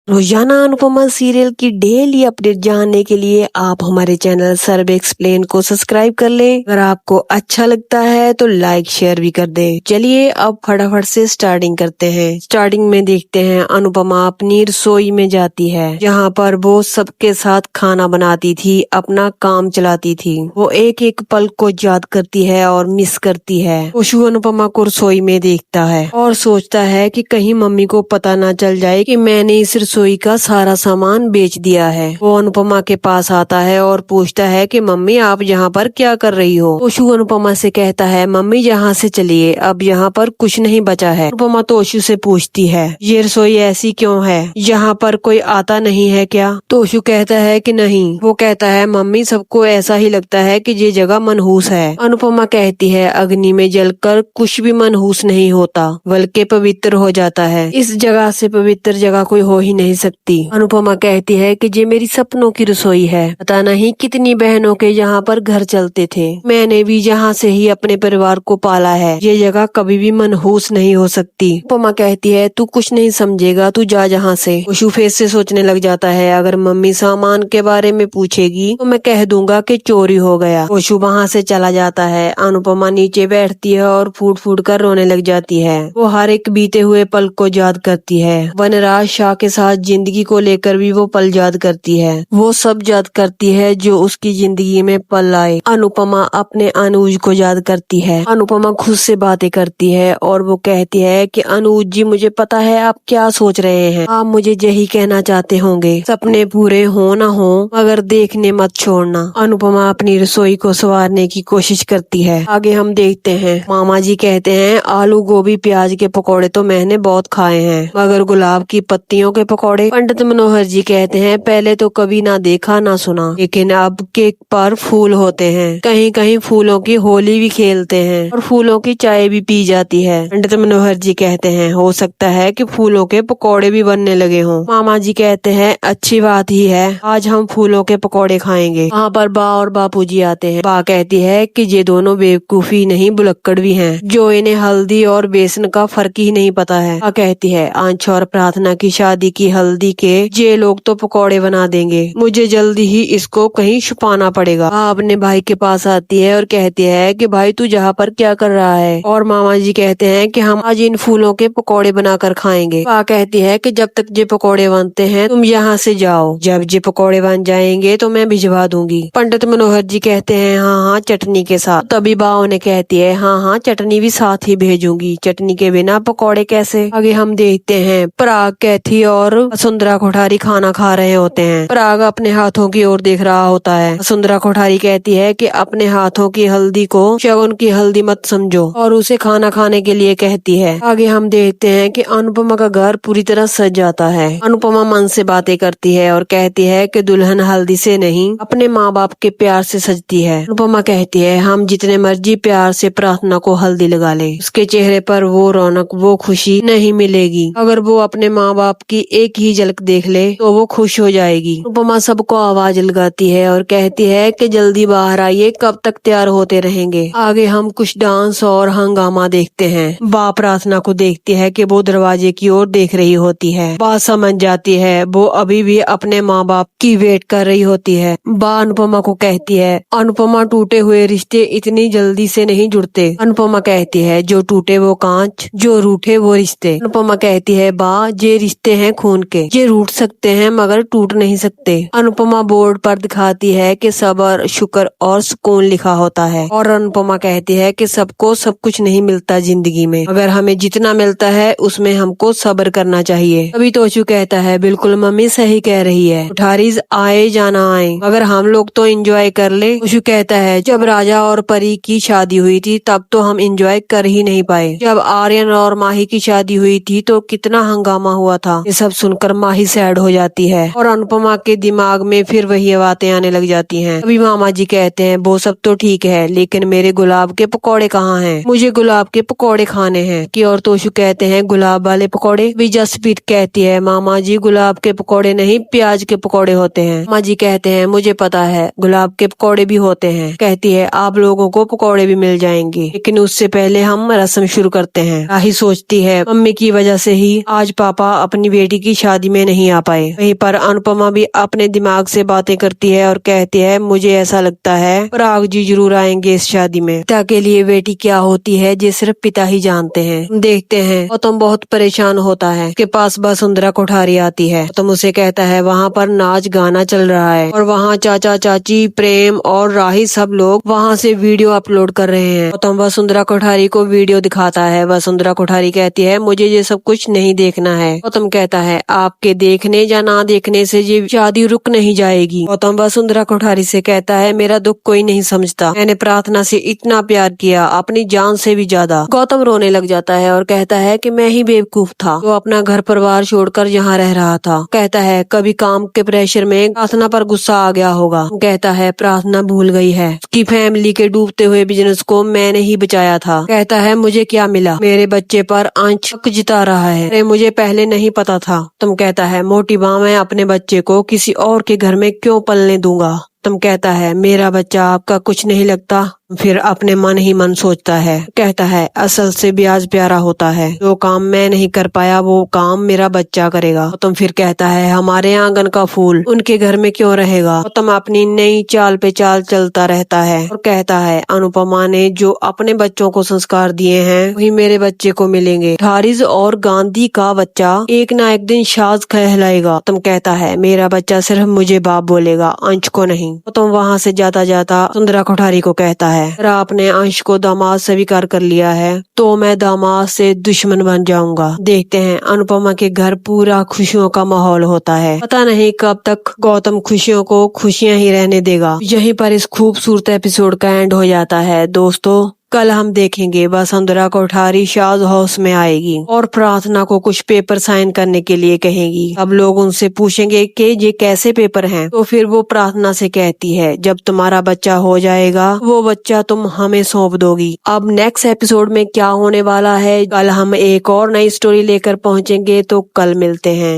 रोजाना अनुपमा सीरियल की daily update जानने के लिए आप हमारे चैनल सर्वे एक्सप्लेन को सब्सक्राइब कर लें। अगर आपको अच्छा लगता है तो लाइक शेयर भी कर दें। चलिए अब फटाफट से स्टार्टिंग करते हैं। स्टार्टिंग में देखते हैं अनुपमा अपनी रसोई में जाती है, जहाँ पर वो सबके साथ खाना बनाती थी, अपना काम चलाती थी। वो एक एक पल को याद करती है और मिस करती है। ओशु अनुपमा को रसोई में देखता है और सोचता है कि कहीं मम्मी को पता ना चल जाए कि मैंने इस रसोई का सारा सामान बेच दिया है। वो अनुपमा के पास आता है और पूछता है कि मम्मी आप यहाँ पर क्या कर रही हो। ओशु अनुपमा से कहता है मम्मी यहाँ से चलिए, अब यहाँ पर कुछ नहीं बचा है। अनुपमा तो ओशु से पूछती है ये रसोई ऐसी क्यों है, यहाँ पर कोई आता नहीं है क्या? तो ओशु कहता है कि नहीं। वो कहता है मम्मी सबको ऐसा ही लगता है कि ये जगह मनहूस है। अनुपमा कहती है अग्नि में जलकर कुछ भी मनहूस नहीं होता, बल्कि पवित्र हो जाता है। इस जगह से पवित्र जगह कोई हो ही नहीं सकती। अनुपमा कहती है कि ये मेरी सपनों की रसोई है। पता नहीं कितनी बहनों के यहाँ पर घर चलते थे, मैंने भी यहाँ से ही अपने परिवार को पाला है। ये जगह कभी भी मनहूस नहीं हो सकती। अनुपमा कहती है तू कुछ नहीं समझेगा, तू जा जहाँ से। ओशु फिर से सोचने लग जाता है अगर मम्मी सामान के बारे में पूछेगी तो मैं कह दूंगा कि चोरी हो गया। ओशु वहाँ से चला जाता है। अनुपमा नीचे बैठती है और फूट फूट कर रोने लग जाती है। वो हर एक बीते हुए पल को याद करती है। वनराज शाह के साथ जिंदगी को लेकर भी वो पल याद करती है। वो सब याद करती है जो उसकी जिंदगी में पल आए। अनुपमा अपने अनुज को याद करती है। अनुपमा खुद से बातें करती है और वो कहती है कि अनुज जी मुझे पता है आप क्या सोच रहे हैं, आप मुझे यही कहना चाहते होंगे सपने पूरे हो ना हो मगर देखने मत छोड़ना। अनुपमा अपनी रसोई को संवारने की कोशिश करती है। आगे हम देखते हैं मामा जी कहते हैं आलू गोभी प्याज के पकौड़े तो मैंने बहुत खाए हैं, मगर गुलाब की पत्तियों के पकौड़े? पंडित मनोहर जी कहते हैं पहले तो कभी ना देखा ना सुना, लेकिन अब केक पर फूल होते हैं, कहीं कहीं फूलों की होली भी खेलते हैं और फूलों की चाय भी पी जाती है। पंडित मनोहर जी कहते हैं हो सकता है कि फूलों के पकौड़े भी बनने लगे हों। मामा जी कहते हैं अच्छी बात ही है, आज हम फूलों के पकौड़े खाएंगे। वहाँ पर बा और बापू जी आते हैं। बा कहती है कि ये दोनों बेवकूफी नहीं बुलक्कड़ भी हैं, जो इन्हें हल्दी और बेसन का फर्क ही नहीं पता है। बा कहती है अंश और प्रार्थना की शादी की हल्दी के ये लोग तो पकौड़े बना देंगे, मुझे जल्दी ही इसको कहीं छुपाना पड़ेगा। अपने भाई के पास आती है और कहती है कि भाई तू यहाँ पर क्या कर रहा है? और मामा जी कहते हैं कि हम आज इन फूलों के पकौड़े बनाकर खाएंगे। बा कहती है कि जब तक ये पकौड़े बनते हैं तुम यहाँ से जाओ, जब ये पकौड़े बन जाएंगे तो मैं भिजवा दूंगी। पंडित मनोहर जी कहते हैं हाँ हाँ चटनी के साथ। तभी बा उन्हें कहती है हाँ हाँ चटनी भी साथ ही भेजूंगी, चटनी के बिना पकौड़े कैसे? आगे हम देखते हैं पराग, कैथी और वसुंधरा कोठारी खाना खा रहे होते हैं। पराग अपने हाथों की ओर देख रहा होता है। वसुंधरा कोठारी कहती है कि अपने हाथों की हल्दी को शगुन की हल्दी मत समझो और उसे खाना खाने के लिए कहती है। आगे हम देखते हैं कि अनुपमा का घर पूरी तरह सज जाता है। अनुपमा मन से बातें करती है और कहती है कि दुल्हन हल्दी से नहीं अपने माँ बाप के प्यार से सजती है। अनुपमा कहती है हम जितने मर्जी प्यार से प्रार्थना को हल्दी लगा ले, उसके चेहरे पर वो रौनक वो खुशी नहीं मिलेगी। अगर वो अपने माँ बाप की एक ही झलक देख ले तो वो खुश हो जाएगी। अनुपमा सबको आवाज लगाती है और कहती है कि जल्दी बाहर आइए, कब तक तैयार होते रहेंगे। आगे हम कुछ डांस और हंगामा देखते हैं। बा प्रार्थना को देखती है कि वो दरवाजे की ओर देख रही होती है। बा समझ जाती है वो अभी भी अपने माँ बाप की वेट कर रही होती है। बा अनुपमा को कहती है अनुपमा टूटे हुए रिश्ते इतनी जल्दी से नहीं जुड़ते। अनुपमा कहती है जो टूटे वो कांच, जो रूठे वो रिश्ते। अनुपमा कहती है बा ये रिश्ते हैं खून के, ये रूठ सकते हैं मगर टूट नहीं सकते। अनुपमा बोर्ड पर दिखाती है कि सब्र, शुक्र और सुकून लिखा होता है और अनुपमा कहती है कि सबको सब कुछ नहीं मिलता जिंदगी में, अगर हमें जितना मिलता है उसमें हमको सब्र करना चाहिए। तभी तोशु कहता है बिल्कुल मम्मी सही कह रही है, कोठारीज आए जाना आए मगर हम लोग तो एंजॉय कर ले। तोशु कहता है जब राजा और परी की शादी हुई थी तब तो हम एंजॉय कर ही नहीं पाए, जब आर्यन और माही की शादी हुई थी तो कितना हंगामा हुआ था। ये सब सुनकर माही सैड हो जाती है और अनुपमा के दिमाग में फिर वही बातें आने लग जाती हैं। अभी मामा जी कहते हैं वो सब तो ठीक है लेकिन मेरे गुलाब के पकौड़े कहाँ हैं, मुझे गुलाब के पकौड़े खाने हैं। कि और तोशु कहते हैं गुलाब वाले पकौड़े? भी जसप्रीत कहती है मामा जी गुलाब के पकौड़े नहीं प्याज के पकौड़े होते हैं। मामा जी कहते हैं मुझे पता है गुलाब के पकौड़े भी होते हैं। कहती है आप लोगों को पकौड़े भी मिल जाएंगे लेकिन उससे पहले हम रस्म शुरू करते हैं। राही सोचती है मम्मी की वजह से ही आज पापा अपनी बेटी की शादी में नहीं आ पाए। वहीं पर अनुपमा भी अपने दिमाग से बातें करती है और कहती है मुझे ऐसा लगता है पराग जी जरूर आएंगे इस शादी में। पिता के लिए बेटी क्या होती है ये सिर्फ पिता ही जानते हैं। देखते हैं गौतम बहुत परेशान होता है। उसके पास वसुंधरा कोठारी आती है। गौतम उसे कहता है वहाँ पर नाच गाना चल रहा है और वहाँ चाचा चाची प्रेम और राही सब लोग वहाँ से वीडियो अपलोड कर रहे हैं। गौतम वसुंधरा कोठारी को वीडियो दिखाता है। वसुंधरा कोठारी कहती है मुझे ये सब कुछ नहीं देखना है। गौतम कहता है आपके देखने या ना देखने से ये शादी रुक नहीं जाएगी। गौतम वसुंधरा कोठारी से कहता है मेरा दुख कोई नहीं समझता। मैंने प्रार्थना से इतना प्यार किया अपनी जान से भी ज्यादा। गौतम रोने लग जाता है और कहता है कि मैं ही बेवकूफ था जो अपना घर परिवार छोड़कर यहाँ रह रहा था। कहता है कभी काम के प्रेशर में प्रार्थना पर गुस्सा आ गया होगा। कहता है प्रार्थना भूल गई है उसकी फैमिली के डूबते हुए बिजनेस को मैंने ही बचाया था। कहता है मुझे क्या मिला, मेरे बच्चे पर अंश हक जिता रहा है। अरे मुझे पहले नहीं पता था। तुम कहता है मोटी माँ मैं अपने बच्चे को किसी और के घर में क्यों पलने दूंगा। तुम कहता है मेरा बच्चा आपका कुछ नहीं लगता। फिर अपने मन ही मन सोचता है। कहता है असल से ब्याज प्यारा होता है। जो काम मैं नहीं कर पाया वो काम मेरा बच्चा करेगा। तुम फिर कहता है हमारे आंगन का फूल उनके घर में क्यों रहेगा। तुम अपनी नई चाल पे चाल चलता रहता है और कहता है अनुपमा ने जो अपने बच्चों को संस्कार दिए हैं वही मेरे बच्चे को मिलेंगे। हारिस और गांधी का बच्चा एक ना एक दिन शाज कहलाएगा। तुम कहता है मेरा बच्चा सिर्फ मुझे बाप बोलेगा अंश को नहीं। तुम वहाँ से जाता जाता सुंदरा कोठारी को कहता है अगर आपने अंश को दामाद स्वीकार कर लिया है तो मैं दामाद से दुश्मन बन जाऊंगा। देखते हैं अनुपमा के घर पूरा खुशियों का माहौल होता है। पता नहीं कब तक गौतम खुशियों को खुशियां ही रहने देगा। यहीं पर इस खूबसूरत एपिसोड का एंड हो जाता है। दोस्तों कल हम देखेंगे वसुंधरा कोठारी शाज हाउस में आएगी और प्रार्थना को कुछ पेपर साइन करने के लिए कहेगी। अब लोग उनसे पूछेंगे कि ये कैसे पेपर हैं, तो फिर वो प्रार्थना से कहती है जब तुम्हारा बच्चा हो जाएगा वो बच्चा तुम हमें सौंप दोगी। अब नेक्स्ट एपिसोड में क्या होने वाला है कल हम एक और नई स्टोरी लेकर पहुंचेंगे, तो कल मिलते हैं।